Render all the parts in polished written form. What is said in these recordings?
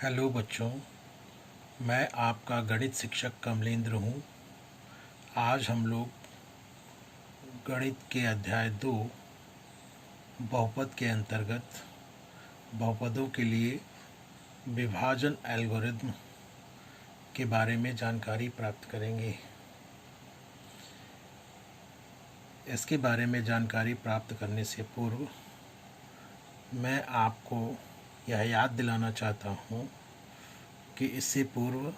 Hello बच्चों, मैं आपका गणित शिक्षक कमलेंद्र हूँ। आज हम लोग गणित के अध्याय 2 बहुपद के अंतर्गत बहुपदों के लिए विभाजन एल्गोरिथम के बारे में जानकारी प्राप्त करेंगे। इसके बारे में जानकारी प्राप्त करने से पूर्व मैं आपको यह याद दिलाना चाहता हूँ कि इससे पूर्व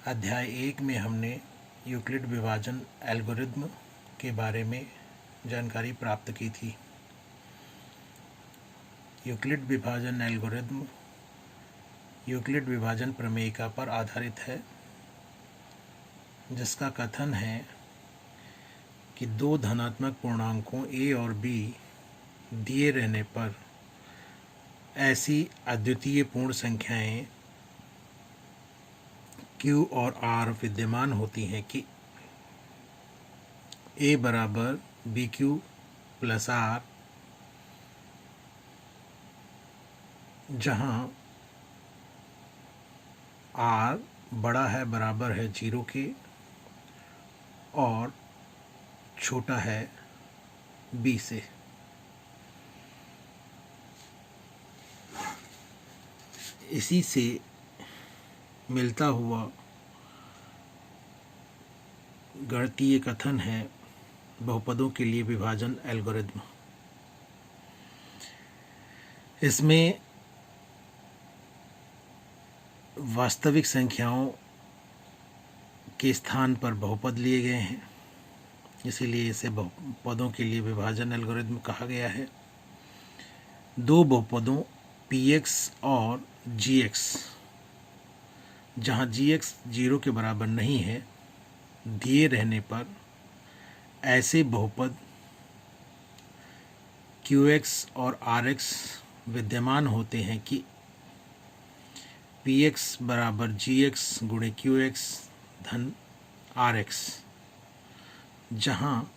अध्याय 1 में हमने यूक्लिड विभाजन एल्गोरिथम के बारे में जानकारी प्राप्त की थी। यूक्लिड विभाजन एल्गोरिथम यूक्लिड विभाजन प्रमेयिका पर आधारित है, जिसका कथन है कि दो धनात्मक पूर्णांकों a और b दिए रहने पर ऐसी अद्वितीय पूर्ण संख्याएं q और r विद्यमान होती हैं कि a बराबर bq प्लस r, जहाँ r बड़ा है बराबर है 0 के और छोटा है b से। इसी से मिलता हुआ गणितीय कथन है बहुपदों के लिए विभाजन एल्गोरिथम। इसमें वास्तविक संख्याओं के स्थान पर बहुपद लिए गए हैं, इसीलिए इसे बहुपदों के लिए विभाजन एल्गोरिथम कहा गया है। दो बहुपदों px और gx, जहाँ gx 0 के बराबर नहीं है, दिए रहने पर ऐसे बहुपद qx और rx विद्यमान होते हैं कि px बराबर gx गुणे qx धन rx, जहाँ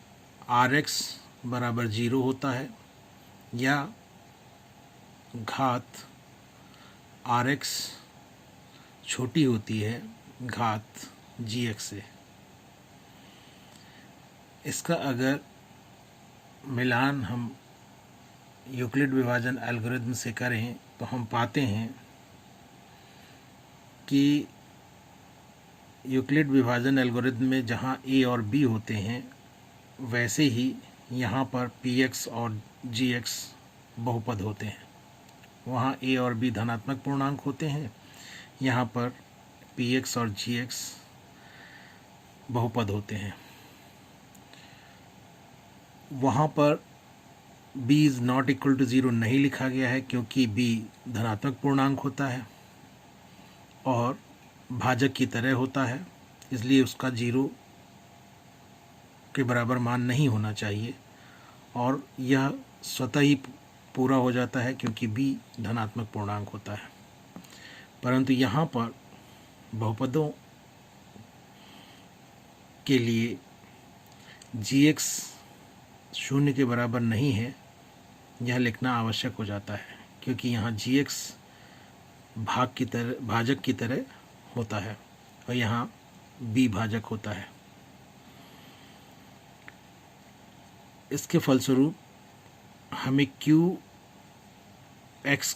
rx बराबर 0 होता है या घात rx छोटी होती है घात gx से। इसका अगर मिलान हम यूक्लिड विभाजन एल्गोरिथम से करें तो हम पाते हैं कि यूक्लिड विभाजन एल्गोरिथम में जहाँ a और b होते हैं, वैसे ही यहाँ पर px और gx बहुपद होते हैं। वहाँ a और b धनात्मक पूर्णांक होते हैं, यहाँ पर px और gx बहुपद होते हैं। वहाँ पर b is not equal to 0 नहीं लिखा गया है, क्योंकि b धनात्मक पूर्णांक होता है और भाजक की तरह होता है, इसलिए उसका 0 के बराबर मान नहीं होना चाहिए और यह स्वतः ही पूरा हो जाता है क्योंकि b धनात्मक पूर्णांक होता है। परंतु यहाँ पर बहुपदों के लिए gx 0 के बराबर नहीं है, यह लिखना आवश्यक हो जाता है, क्योंकि यहाँ gx भाजक की तरह होता है और यहाँ b भाजक होता है। इसके फलस्वरूप हमें qx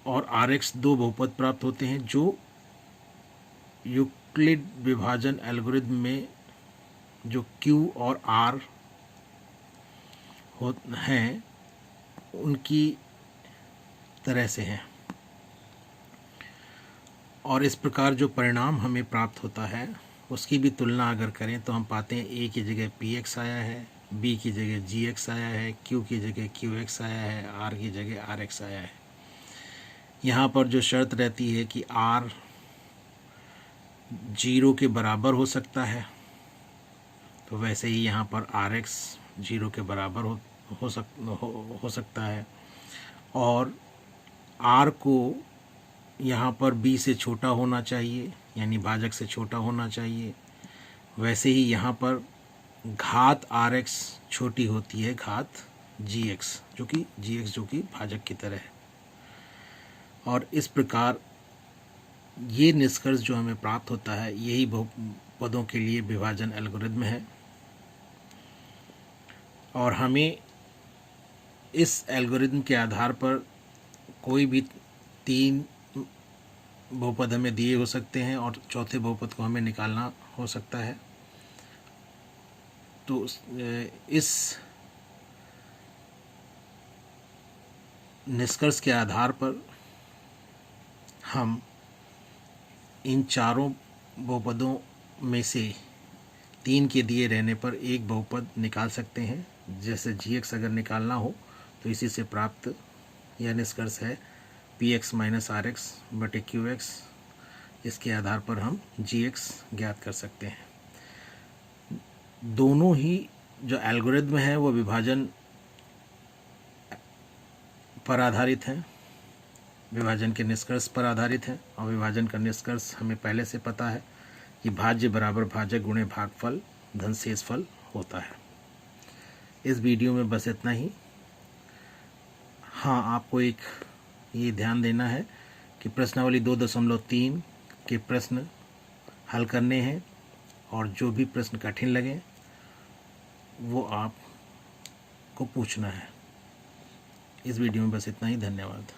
और rx दो बहुपद प्राप्त होते हैं, जो यूक्लिड विभाजन एल्गोरिथम में जो q और r हैं उनकी तरह से हैं। और इस प्रकार जो परिणाम हमें प्राप्त होता है उसकी भी तुलना अगर करें तो हम पाते हैं a की जगह px आया है, b की जगह gx आया है, q की जगह qx आया है, r की जगह rx आया है। यहाँ पर जो शर्त रहती है कि r 0 के बराबर हो सकता है, तो वैसे ही यहाँ पर rx 0 के बराबर हो सकता है और r को यहाँ पर b से छोटा होना चाहिए, यानी भाजक से छोटा होना चाहिए। वैसे ही यहाँ पर घात rx छोटी होती है घात gx, जो कि भाजक की तरह है। और इस प्रकार ये निष्कर्ष जो हमें प्राप्त होता है यही बहुपदों के लिए विभाजन एल्गोरिदम है। और हमें इस एल्गोरिदम के आधार पर कोई भी 3 बहुपद हमें दिए हो सकते हैं और चौथे बहुपद को हमें निकालना हो सकता है। तो इस निष्कर्ष के आधार पर हम इन चारों बहुपदों में से 3 के दिए रहने पर एक बहुपद निकाल सकते हैं। जैसे gx अगर निकालना हो तो इसी से प्राप्त यह निष्कर्ष है px माइनस आर एक्स बटे क्यू एक्स। इसके आधार पर हम gx ज्ञात कर सकते हैं। दोनों ही जो एल्गोरिदम है वो विभाजन पर आधारित हैं, विभाजन के निष्कर्ष पर आधारित है। और विभाजन का निष्कर्ष हमें पहले से पता है कि भाज्य बराबर भाजक गुणे भागफल धन शेषफल होता है। इस वीडियो में बस इतना ही। हाँ, आपको एक ये ध्यान देना है कि प्रश्नावली 2.3 के प्रश्न हल करने हैं और जो भी प्रश्न कठिन लगे वो आपको पूछना है। इस वीडियो में बस इतना ही। धन्यवाद।